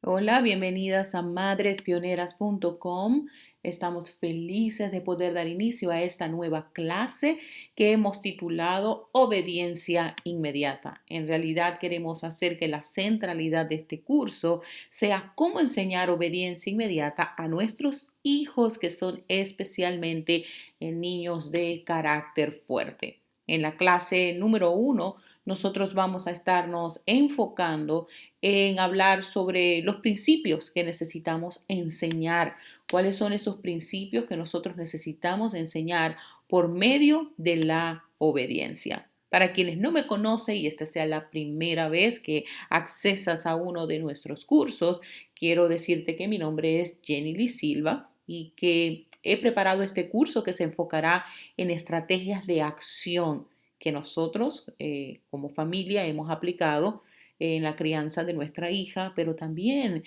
Hola, bienvenidas a madrespioneras.com. Estamos felices de poder dar inicio a esta nueva clase que hemos titulado Obediencia Inmediata. En realidad queremos hacer que la centralidad de este curso sea cómo enseñar obediencia inmediata a nuestros hijos que son especialmente niños de carácter fuerte. En la clase número 1, nosotros vamos a estarnos enfocando en hablar sobre los principios que necesitamos enseñar. ¿Cuáles son esos principios que nosotros necesitamos enseñar por medio de la obediencia? Para quienes no me conocen y esta sea la primera vez que accesas a uno de nuestros cursos, quiero decirte que mi nombre es Jenny Lee Silva y que he preparado este curso que se enfocará en estrategias de acción que nosotros como familia hemos aplicado en la crianza de nuestra hija, pero también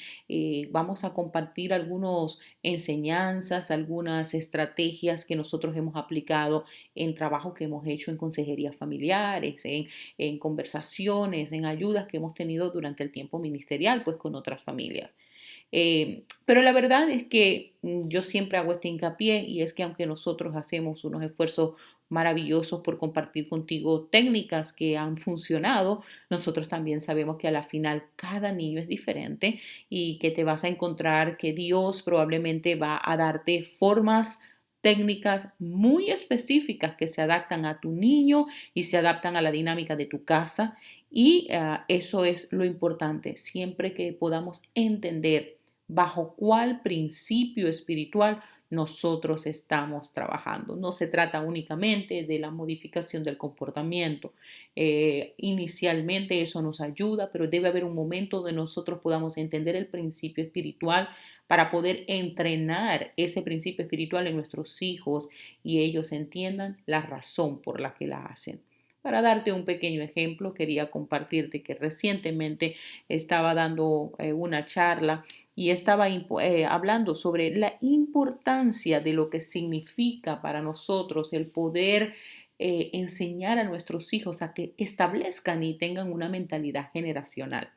vamos a compartir algunas enseñanzas, algunas estrategias que nosotros hemos aplicado en trabajo que hemos hecho en consejerías familiares, en conversaciones, en ayudas que hemos tenido durante el tiempo ministerial, pues con otras familias. Pero la verdad es que yo siempre hago este hincapié y es que aunque nosotros hacemos unos esfuerzos maravillosos por compartir contigo técnicas que han funcionado, nosotros también sabemos que a la final cada niño es diferente y que te vas a encontrar que Dios probablemente va a darte formas técnicas muy específicas que se adaptan a tu niño y se adaptan a la dinámica de tu casa y eso es lo importante, siempre que podamos entender bajo cuál principio espiritual nosotros estamos trabajando. No se trata únicamente de la modificación del comportamiento. Inicialmente eso nos ayuda, pero debe haber un momento donde nosotros podamos entender el principio espiritual para poder entrenar ese principio espiritual en nuestros hijos y ellos entiendan la razón por la que la hacen. Para darte un pequeño ejemplo, quería compartirte que recientemente estaba dando una charla y estaba hablando sobre la importancia de lo que significa para nosotros el poder enseñar a nuestros hijos a que establezcan y tengan una mentalidad generacional.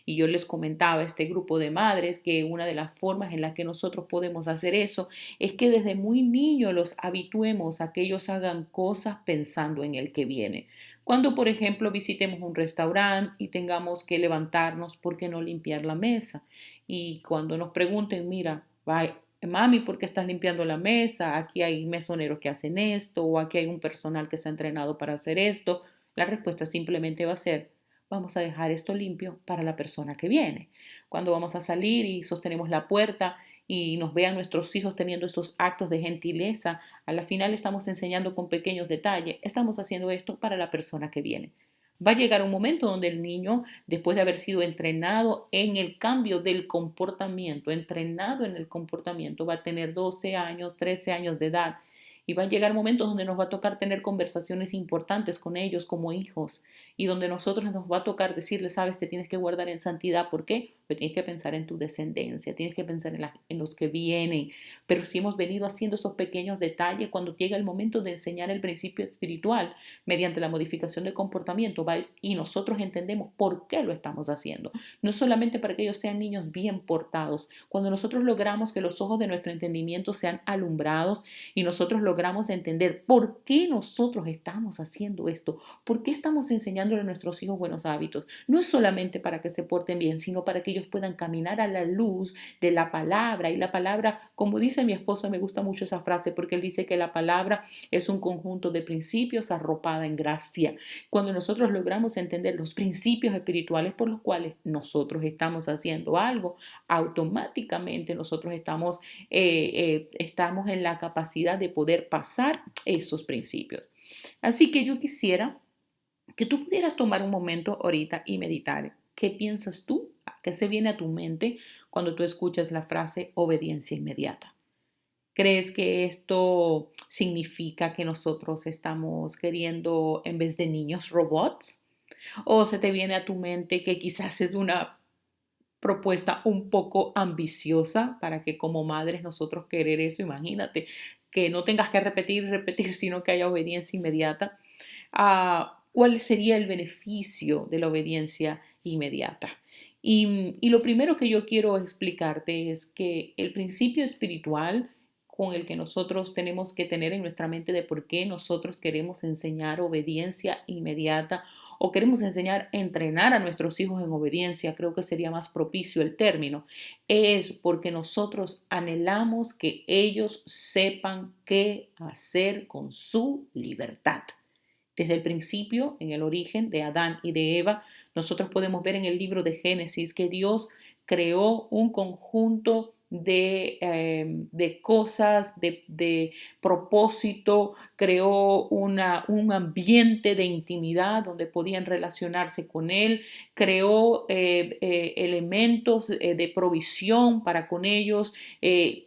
Y yo les comentaba a este grupo de madres que una de las formas en las que nosotros podemos hacer eso es que desde muy niños los habituemos a que ellos hagan cosas pensando en el que viene. Cuando, por ejemplo, visitemos un restaurante y tengamos que levantarnos, ¿por qué no limpiar la mesa? Y cuando nos pregunten, mira, mami, ¿por qué estás limpiando la mesa? Aquí hay mesoneros que hacen esto o aquí hay un personal que se ha entrenado para hacer esto. La respuesta simplemente va a ser, vamos a dejar esto limpio para la persona que viene. Cuando vamos a salir y sostenemos la puerta y nos vean nuestros hijos teniendo esos actos de gentileza, a la final estamos enseñando con pequeños detalles, estamos haciendo esto para la persona que viene. Va a llegar un momento donde el niño, después de haber sido entrenado en el cambio del comportamiento, entrenado en el comportamiento, va a tener 12 años, 13 años de edad y van a llegar momentos donde nos va a tocar tener conversaciones importantes con ellos como hijos y donde nosotros nos va a tocar decirles, sabes, te tienes que guardar en santidad. ¿Por qué? Porque tienes que pensar en tu descendencia, tienes que pensar en los que vienen. Pero si hemos venido haciendo esos pequeños detalles, cuando llega el momento de enseñar el principio espiritual mediante la modificación del comportamiento y nosotros entendemos por qué lo estamos haciendo. No solamente para que ellos sean niños bien portados. Cuando nosotros logramos que los ojos de nuestro entendimiento sean alumbrados y nosotros logramos entender por qué nosotros estamos haciendo esto, por qué estamos enseñándole a nuestros hijos buenos hábitos. No es solamente para que se porten bien, sino para que ellos puedan caminar a la luz de la palabra. Y la palabra, como dice mi esposo, me gusta mucho esa frase porque él dice que la palabra es un conjunto de principios arropada en gracia. Cuando nosotros logramos entender los principios espirituales por los cuales nosotros estamos haciendo algo, automáticamente nosotros estamos en la capacidad de poder pasar esos principios. Así que yo quisiera que tú pudieras tomar un momento ahorita y meditar. ¿Qué piensas tú? ¿Qué se viene a tu mente cuando tú escuchas la frase obediencia inmediata? ¿Crees que esto significa que nosotros estamos queriendo, en vez de niños, robots? ¿O se te viene a tu mente que quizás es una propuesta un poco ambiciosa para que como madres nosotros querer eso? Imagínate que no tengas que repetir y repetir, sino que haya obediencia inmediata. ¿Cuál sería el beneficio de la obediencia inmediata? Y lo primero que yo quiero explicarte es que el principio espiritual con el que nosotros tenemos que tener en nuestra mente de por qué nosotros queremos enseñar obediencia inmediata o queremos enseñar, entrenar a nuestros hijos en obediencia, creo que sería más propicio el término, es porque nosotros anhelamos que ellos sepan qué hacer con su libertad. Desde el principio, en el origen de Adán y de Eva, nosotros podemos ver en el libro de Génesis que Dios creó un conjunto de cosas, de propósito, creó un ambiente de intimidad donde podían relacionarse con Él, creó elementos de provisión para con ellos,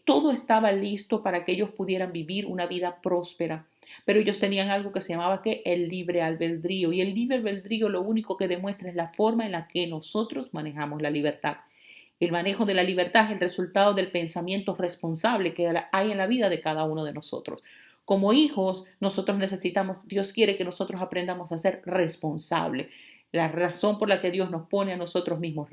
todo estaba listo para que ellos pudieran vivir una vida próspera. Pero ellos tenían algo que se llamaba que el libre albedrío. Y el libre albedrío lo único que demuestra es la forma en la que nosotros manejamos la libertad. El manejo de la libertad es el resultado del pensamiento responsable que hay en la vida de cada uno de nosotros. Como hijos, nosotros necesitamos, Dios quiere que nosotros aprendamos a ser responsables. La razón por la que Dios nos pone a nosotros mismos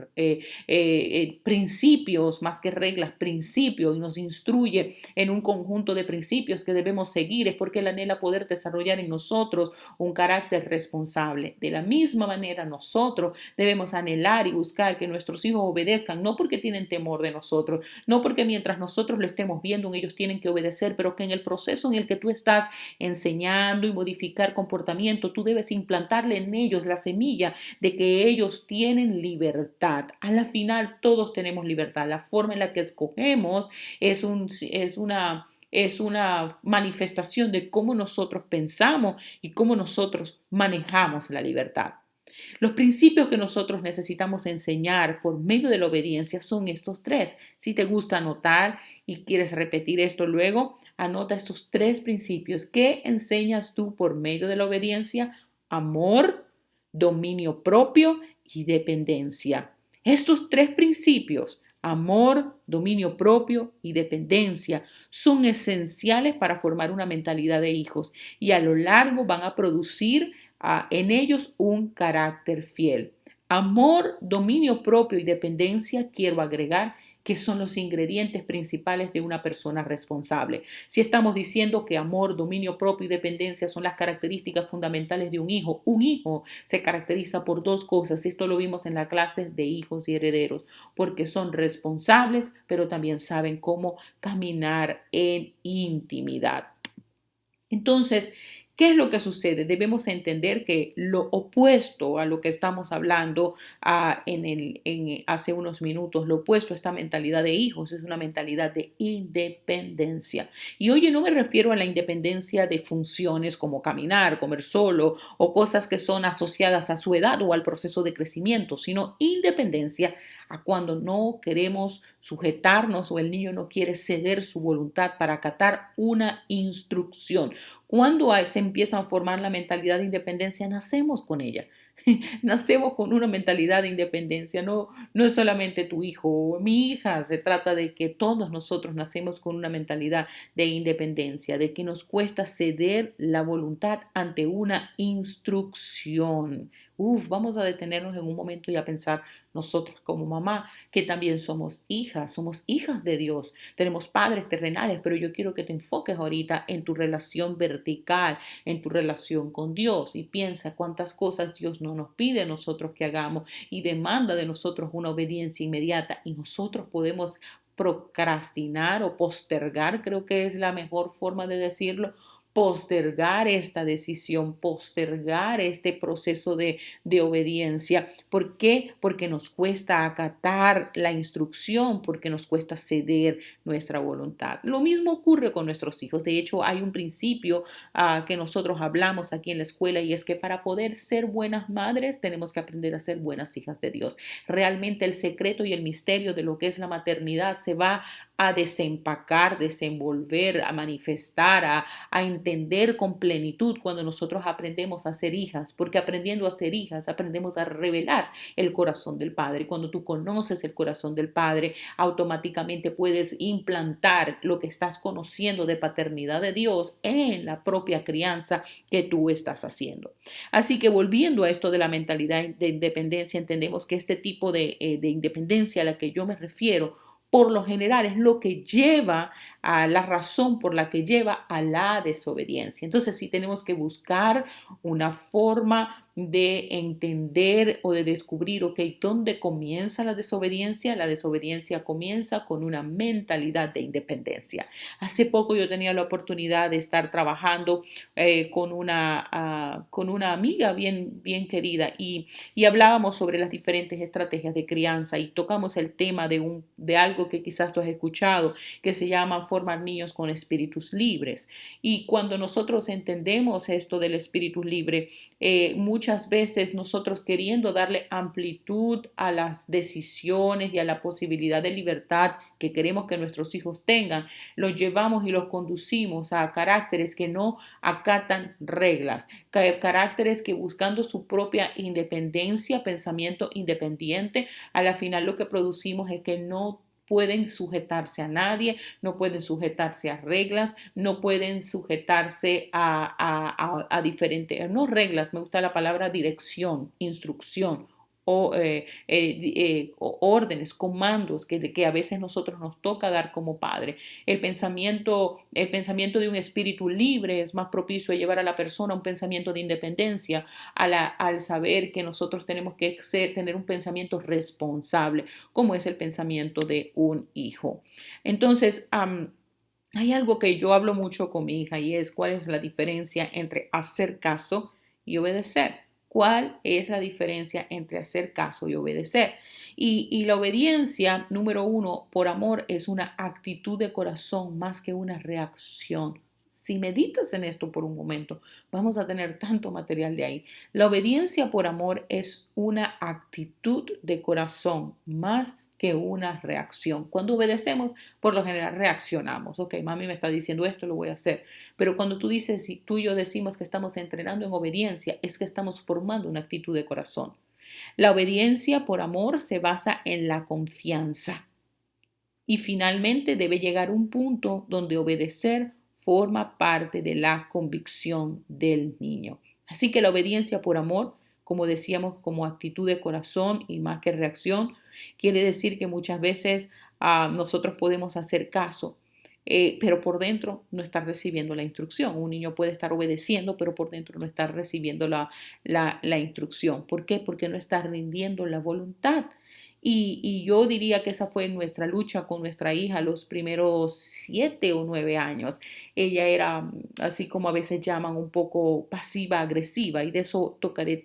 principios, más que reglas, principios, y nos instruye en un conjunto de principios que debemos seguir, es porque Él anhela poder desarrollar en nosotros un carácter responsable. De la misma manera, nosotros debemos anhelar y buscar que nuestros hijos obedezcan, no porque tienen temor de nosotros, no porque mientras nosotros lo estemos viendo, ellos tienen que obedecer, pero que en el proceso en el que tú estás enseñando y modificar comportamiento, tú debes implantarle en ellos la semilla de que ellos tienen libertad. A la final todos tenemos libertad. La forma en la que escogemos es una manifestación de cómo nosotros pensamos y cómo nosotros manejamos la libertad. Los principios que nosotros necesitamos enseñar por medio de la obediencia son estos tres. Si te gusta anotar y quieres repetir esto luego, anota estos tres principios. ¿Qué enseñas tú por medio de la obediencia? Amor, dominio propio y dependencia. Estos tres principios, amor, dominio propio y dependencia, son esenciales para formar una mentalidad de hijos y a lo largo van a producir en ellos un carácter fiel. Amor, dominio propio y dependencia, quiero agregar que son los ingredientes principales de una persona responsable. Si estamos diciendo que amor, dominio propio y dependencia son las características fundamentales de un hijo se caracteriza por dos cosas. Esto lo vimos en la clase de hijos y herederos, porque son responsables, pero también saben cómo caminar en intimidad. Entonces, ¿qué es lo que sucede? Debemos entender que lo opuesto a lo que estamos hablando hace unos minutos, lo opuesto a esta mentalidad de hijos es una mentalidad de independencia. Y oye, no me refiero a la independencia de funciones como caminar, comer solo o cosas que son asociadas a su edad o al proceso de crecimiento, sino independencia a cuando no queremos sujetarnos o el niño no quiere ceder su voluntad para acatar una instrucción. Cuando se empieza a formar la mentalidad de independencia, nacemos con ella. Nacemos con una mentalidad de independencia, no es solamente tu hijo o mi hija, se trata de que todos nosotros nacemos con una mentalidad de independencia, de que nos cuesta ceder la voluntad ante una instrucción. Vamos a detenernos en un momento y a pensar nosotros como mamá, que también somos hijas de Dios, tenemos padres terrenales, pero yo quiero que te enfoques ahorita en tu relación vertical, en tu relación con Dios y piensa cuántas cosas Dios no nos pide a nosotros que hagamos y demanda de nosotros una obediencia inmediata y nosotros podemos procrastinar o postergar, creo que es la mejor forma de decirlo, postergar esta decisión, postergar este proceso de obediencia. ¿Por qué? Porque nos cuesta acatar la instrucción, porque nos cuesta ceder nuestra voluntad. Lo mismo ocurre con nuestros hijos. De hecho, hay un principio que nosotros hablamos aquí en la escuela y es que para poder ser buenas madres tenemos que aprender a ser buenas hijas de Dios. Realmente el secreto y el misterio de lo que es la maternidad se va a desempacar, desenvolver, a manifestar, a entender con plenitud cuando nosotros aprendemos a ser hijas, porque aprendiendo a ser hijas aprendemos a revelar el corazón del Padre. Cuando tú conoces el corazón del Padre, automáticamente puedes implantar lo que estás conociendo de paternidad de Dios en la propia crianza que tú estás haciendo. Así que volviendo a esto de la mentalidad de independencia, entendemos que este tipo de independencia a la que yo me refiero, por lo general es lo que lleva a la razón por la que lleva a la desobediencia. Entonces, sí tenemos que buscar una forma de entender o de descubrir, ok, ¿dónde comienza la desobediencia? La desobediencia comienza con una mentalidad de independencia. Hace poco yo tenía la oportunidad de estar trabajando con una amiga bien querida y hablábamos sobre las diferentes estrategias de crianza y tocamos el tema de algo que quizás tú has escuchado, que se llama formar niños con espíritus libres. Y cuando nosotros entendemos esto del espíritu libre, muchas veces nosotros queriendo darle amplitud a las decisiones y a la posibilidad de libertad que queremos que nuestros hijos tengan, los llevamos y los conducimos a caracteres que no acatan reglas, caracteres que buscando su propia independencia, pensamiento independiente, a la final lo que producimos es que no pueden sujetarse a nadie, no pueden sujetarse a reglas, no pueden sujetarse a diferentes, no reglas, me gusta la palabra dirección, instrucción o órdenes, comandos que a veces nosotros nos toca dar como padre. El pensamiento de un espíritu libre es más propicio a llevar a la persona a un pensamiento de independencia, al saber que nosotros tenemos que tener un pensamiento responsable, como es el pensamiento de un hijo. Entonces, hay algo que yo hablo mucho con mi hija y es cuál es la diferencia entre hacer caso y obedecer. ¿Cuál es la diferencia entre hacer caso y obedecer? Y la obediencia, número uno, por amor, es una actitud de corazón más que una reacción. Si meditas en esto por un momento, vamos a tener tanto material de ahí. La obediencia por amor es una actitud de corazón más que una reacción. Cuando obedecemos, por lo general reaccionamos. Ok, mami me está diciendo esto, lo voy a hacer. Pero cuando tú dices, si tú y yo decimos que estamos entrenando en obediencia, es que estamos formando una actitud de corazón. La obediencia por amor se basa en la confianza. Y finalmente debe llegar un punto donde obedecer forma parte de la convicción del niño. Así que la obediencia por amor, como decíamos, como actitud de corazón y más que reacción, quiere decir que muchas veces nosotros podemos hacer caso, pero por dentro no estar recibiendo la instrucción. Un niño puede estar obedeciendo, pero por dentro no está recibiendo la instrucción. ¿Por qué? Porque no está rindiendo la voluntad. Y yo diría que esa fue nuestra lucha con nuestra hija los primeros 7 o 9 años. Ella era, así como a veces llaman, un poco pasiva-agresiva y de eso tocaré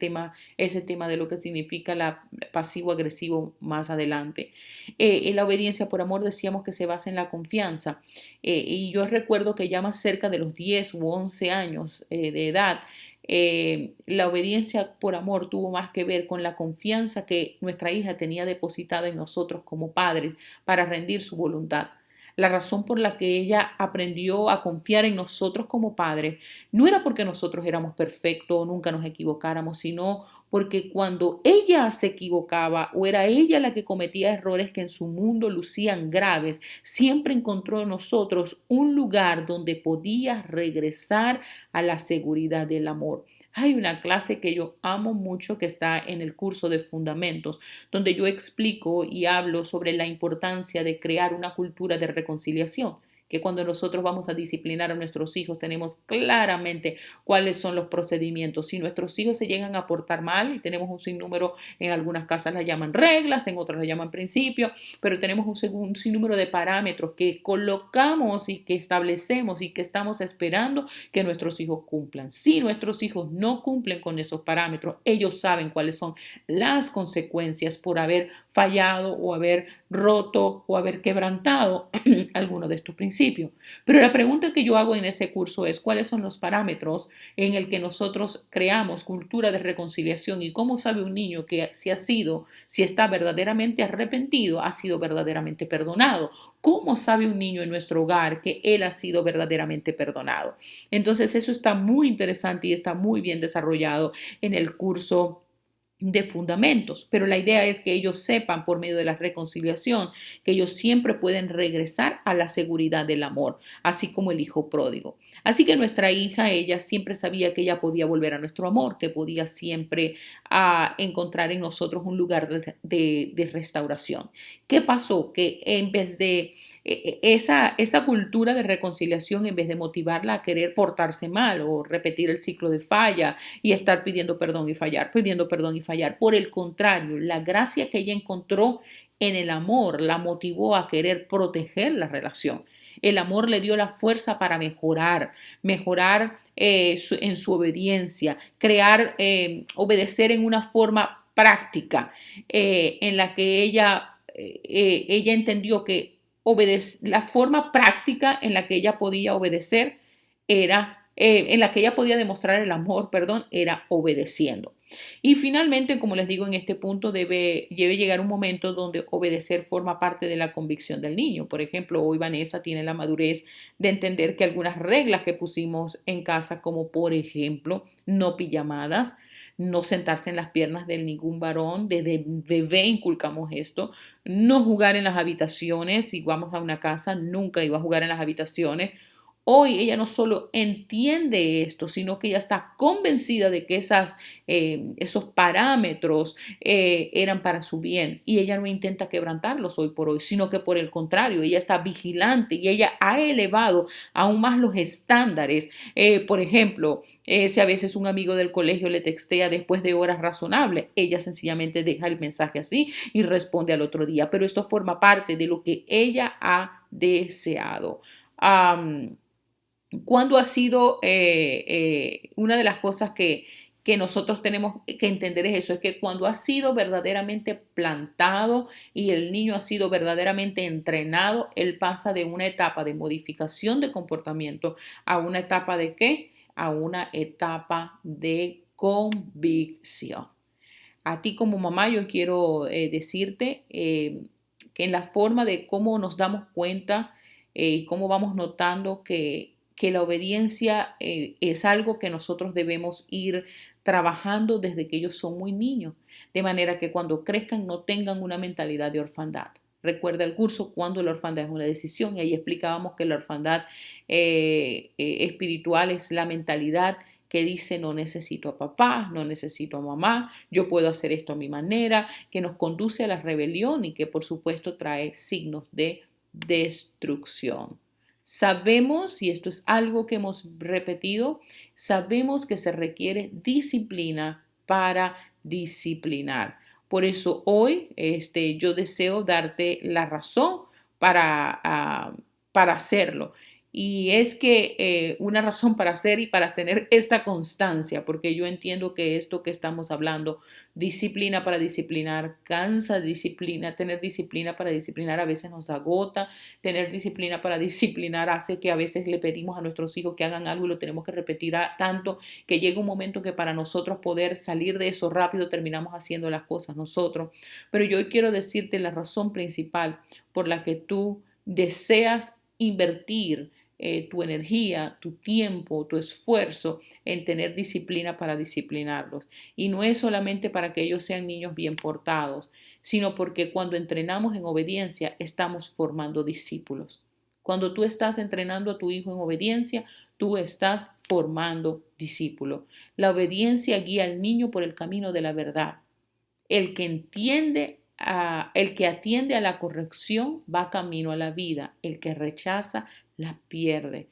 ese tema de lo que significa la pasivo-agresivo más adelante. En la obediencia por amor decíamos que se basa en la confianza y yo recuerdo que ya más cerca de los 10 u 11 años de edad, la obediencia por amor tuvo más que ver con la confianza que nuestra hija tenía depositada en nosotros como padres para rendir su voluntad. La razón por la que ella aprendió a confiar en nosotros como padres no era porque nosotros éramos perfectos o nunca nos equivocáramos, sino porque cuando ella se equivocaba o era ella la que cometía errores que en su mundo lucían graves, siempre encontró en nosotros un lugar donde podía regresar a la seguridad del amor. Hay una clase que yo amo mucho que está en el curso de Fundamentos, donde yo explico y hablo sobre la importancia de crear una cultura de reconciliación, que cuando nosotros vamos a disciplinar a nuestros hijos tenemos claramente cuáles son los procedimientos. Si nuestros hijos se llegan a portar mal, y tenemos un sinnúmero, en algunas casas las llaman reglas, en otras las llaman principios, pero tenemos un sinnúmero de parámetros que colocamos y que establecemos y que estamos esperando que nuestros hijos cumplan. Si nuestros hijos no cumplen con esos parámetros, ellos saben cuáles son las consecuencias por haber fallado o haber roto o haber quebrantado alguno de estos principios. principio. Pero la pregunta que yo hago en ese curso es cuáles son los parámetros en el que nosotros creamos cultura de reconciliación y cómo sabe un niño que si está verdaderamente arrepentido, ha sido verdaderamente perdonado. ¿Cómo sabe un niño en nuestro hogar que él ha sido verdaderamente perdonado? Entonces eso está muy interesante y está muy bien desarrollado en el curso de fundamentos, pero la idea es que ellos sepan por medio de la reconciliación que ellos siempre pueden regresar a la seguridad del amor, así como el hijo pródigo. Así que nuestra hija, ella siempre sabía que ella podía volver a nuestro amor, que podía siempre encontrar en nosotros un lugar de restauración. ¿Qué pasó? Que en vez de esa cultura de reconciliación, en vez de motivarla a querer portarse mal o repetir el ciclo de falla y estar pidiendo perdón y fallar, pidiendo perdón y fallar. Por el contrario, la gracia que ella encontró en el amor la motivó a querer proteger la relación. El amor le dio la fuerza para mejorar en su obediencia, obedecer en una forma práctica en la que ella entendió que la forma práctica en la que ella podía obedecer en la que ella podía demostrar el amor, era obedeciendo. Y finalmente, como les digo, en este punto debe llegar un momento donde obedecer forma parte de la convicción del niño. Por ejemplo, hoy Vanessa tiene la madurez de entender que algunas reglas que pusimos en casa, como por ejemplo, no pijamadas, no sentarse en las piernas de ningún varón, desde bebé inculcamos esto, no jugar en las habitaciones, si vamos a una casa, nunca iba a jugar en las habitaciones. Hoy ella no solo entiende esto, sino que ella está convencida de que esos parámetros eran para su bien y ella no intenta quebrantarlos hoy por hoy, sino que por el contrario, ella está vigilante y ella ha elevado aún más los estándares. Por ejemplo, si a veces un amigo del colegio le textea después de horas razonables, ella sencillamente deja el mensaje así y responde al otro día, pero esto forma parte de lo que ella ha deseado. ¿Cuándo ha sido una de las cosas que nosotros tenemos que entender es eso? Es que cuando ha sido verdaderamente plantado y el niño ha sido verdaderamente entrenado, él pasa de una etapa de modificación de comportamiento a una etapa de ¿qué? A una etapa de convicción. A ti como mamá yo quiero decirte que en la forma de cómo nos damos cuenta y cómo vamos notando que la obediencia es algo que nosotros debemos ir trabajando desde que ellos son muy niños, de manera que cuando crezcan no tengan una mentalidad de orfandad. Recuerda el curso Cuando la orfandad es una decisión y ahí explicábamos que la orfandad espiritual es la mentalidad que dice no necesito a papá, no necesito a mamá, yo puedo hacer esto a mi manera, que nos conduce a la rebelión y que por supuesto trae signos de destrucción. Sabemos, y esto es algo que hemos repetido, sabemos que se requiere disciplina para disciplinar. Por eso hoy yo deseo darte la razón para hacerlo. Y es que una razón para hacer y para tener esta constancia, porque yo entiendo que esto que estamos hablando, disciplina para disciplinar, cansa disciplina, tener disciplina para disciplinar a veces nos agota, tener disciplina para disciplinar hace que a veces le pedimos a nuestros hijos que hagan algo y lo tenemos que repetir tanto que llega un momento que para nosotros poder salir de eso rápido terminamos haciendo las cosas nosotros. Pero yo hoy quiero decirte la razón principal por la que tú deseas invertir tu energía, tu tiempo, tu esfuerzo en tener disciplina para disciplinarlos. Y no es solamente para que ellos sean niños bien portados, sino porque cuando entrenamos en obediencia estamos formando discípulos. Cuando tú estás entrenando a tu hijo en obediencia, tú estás formando discípulos. La obediencia guía al niño por el camino de la verdad. El que atiende a la corrección va camino a la vida. El que rechaza la pierde.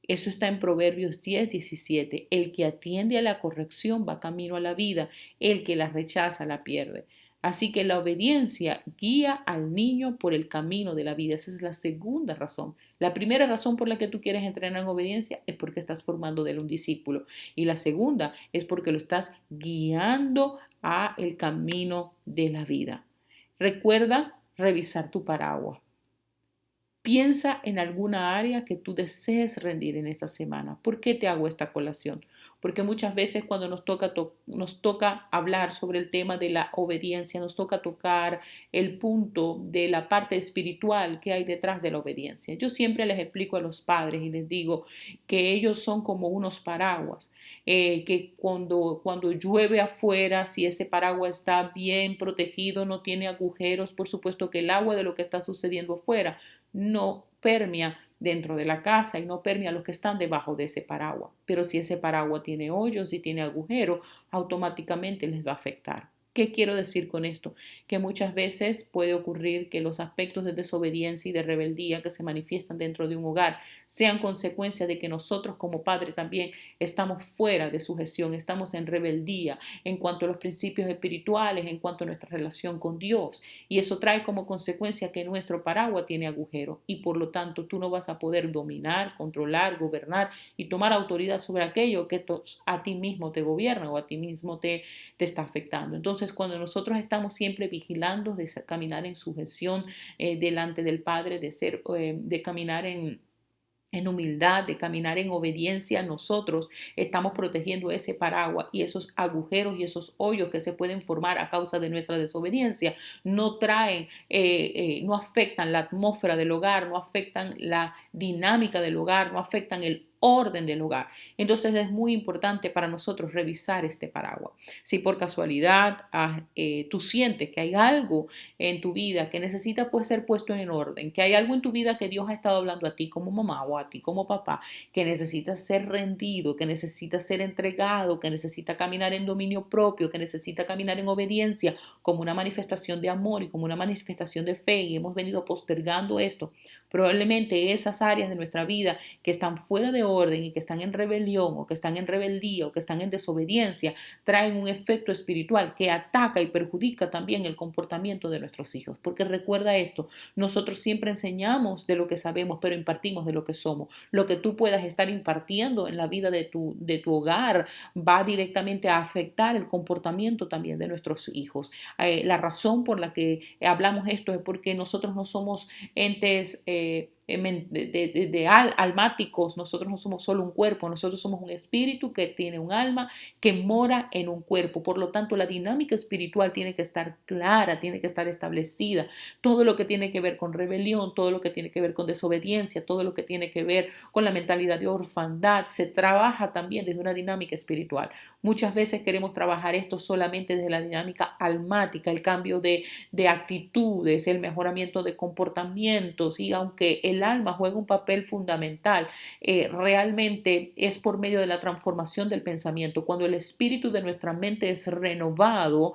Eso está en Proverbios 10:17. El que atiende a la corrección va camino a la vida. El que la rechaza la pierde. Así que la obediencia guía al niño por el camino de la vida. Esa es la segunda razón. La primera razón por la que tú quieres entrenar en obediencia es porque estás formando de él un discípulo. Y la segunda es porque lo estás guiando a el camino de la vida. Recuerda revisar tu paraguas. Piensa en alguna área que tú desees rendir en esta semana. ¿Por qué te hago esta colación? Porque muchas veces cuando nos toca hablar sobre el tema de la obediencia, nos toca tocar el punto de la parte espiritual que hay detrás de la obediencia. Yo siempre les explico a los padres y les digo que ellos son como unos paraguas, que cuando llueve afuera, si ese paraguas está bien protegido, no tiene agujeros, por supuesto que el agua de lo que está sucediendo afuera no permea dentro de la casa y no permea a los que están debajo de ese paraguas. Pero si ese paraguas tiene hoyos y tiene agujeros, automáticamente les va a afectar. ¿Qué quiero decir con esto? Que muchas veces puede ocurrir que los aspectos de desobediencia y de rebeldía que se manifiestan dentro de un hogar sean consecuencia de que nosotros como padres también estamos fuera de sujeción, estamos en rebeldía en cuanto a los principios espirituales, en cuanto a nuestra relación con Dios. Y eso trae como consecuencia que nuestro paraguas tiene agujeros y por lo tanto tú no vas a poder dominar, controlar, gobernar y tomar autoridad sobre aquello que a ti mismo te gobierna o a ti mismo te está afectando. Entonces, cuando nosotros estamos siempre vigilando de caminar en sujeción delante del Padre, de caminar en humildad, de caminar en obediencia, nosotros estamos protegiendo ese paraguas y esos agujeros y esos hoyos que se pueden formar a causa de nuestra desobediencia no afectan la atmósfera del hogar, no afectan la dinámica del hogar, no afectan el orden del hogar. Entonces es muy importante para nosotros revisar este paraguas. Si por casualidad tú sientes que hay algo en tu vida que necesita pues, ser puesto en orden, que hay algo en tu vida que Dios ha estado hablando a ti como mamá o a ti como papá, que necesita ser rendido, que necesita ser entregado, que necesita caminar en dominio propio, que necesita caminar en obediencia como una manifestación de amor y como una manifestación de fe y hemos venido postergando esto, probablemente esas áreas de nuestra vida que están fuera de orden y que están en rebelión o que están en rebeldía o que están en desobediencia traen un efecto espiritual que ataca y perjudica también el comportamiento de nuestros hijos. Porque recuerda esto, nosotros siempre enseñamos de lo que sabemos, pero impartimos de lo que somos. Lo que tú puedas estar impartiendo en la vida de tu hogar va directamente a afectar el comportamiento también de nuestros hijos. La razón por la que hablamos esto es porque nosotros no somos entes almáticos, nosotros no somos solo un cuerpo, nosotros somos un espíritu que tiene un alma que mora en un cuerpo. Por lo tanto, la dinámica espiritual tiene que estar clara, tiene que estar establecida. Todo lo que tiene que ver con rebelión, todo lo que tiene que ver con desobediencia, todo lo que tiene que ver con la mentalidad de orfandad, se trabaja también desde una dinámica espiritual. Muchas veces queremos trabajar esto solamente desde la dinámica almática, el cambio de actitudes, el mejoramiento de comportamientos y aunque el alma juega un papel fundamental, realmente es por medio de la transformación del pensamiento. Cuando el espíritu de nuestra mente es renovado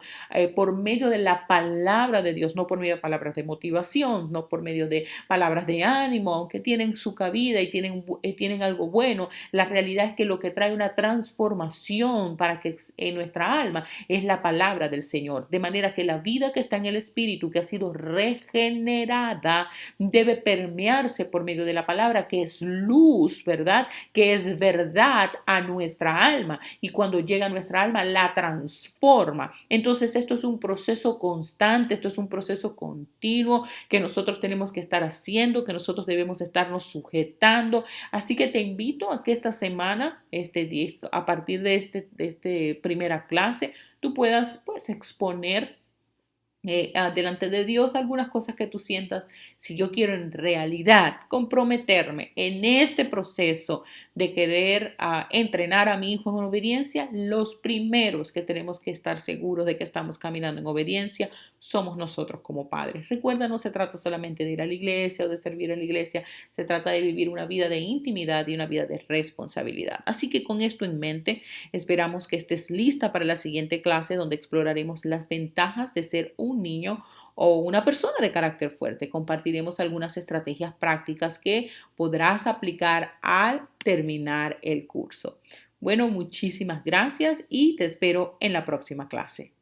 por medio de la palabra de Dios, no por medio de palabras de motivación, no por medio de palabras de ánimo, aunque tienen su cabida y tienen algo bueno, la realidad es que lo que trae una transformación para que en nuestra alma es la palabra del Señor, de manera que la vida que está en el espíritu, que ha sido regenerada, debe permearse por medio de la palabra, que es luz, ¿verdad? Que es verdad a nuestra alma y cuando llega a nuestra alma la transforma. Entonces esto es un proceso constante, esto es un proceso continuo que nosotros tenemos que estar haciendo, que nosotros debemos estarnos sujetando. Así que te invito a que esta semana, a partir de esta primera clase, tú puedas pues exponer delante de Dios algunas cosas que tú sientas. Si yo quiero en realidad comprometerme en este proceso de querer entrenar a mi hijo en obediencia, los primeros que tenemos que estar seguros de que estamos caminando en obediencia somos nosotros como padres. Recuerda, no se trata solamente de ir a la iglesia o de servir en la iglesia, se trata de vivir una vida de intimidad y una vida de responsabilidad. Así que con esto en mente, esperamos que estés lista para la siguiente clase donde exploraremos las ventajas de ser un niño o una persona de carácter fuerte. Compartiremos algunas estrategias prácticas que podrás aplicar al terminar el curso. Bueno, muchísimas gracias y te espero en la próxima clase.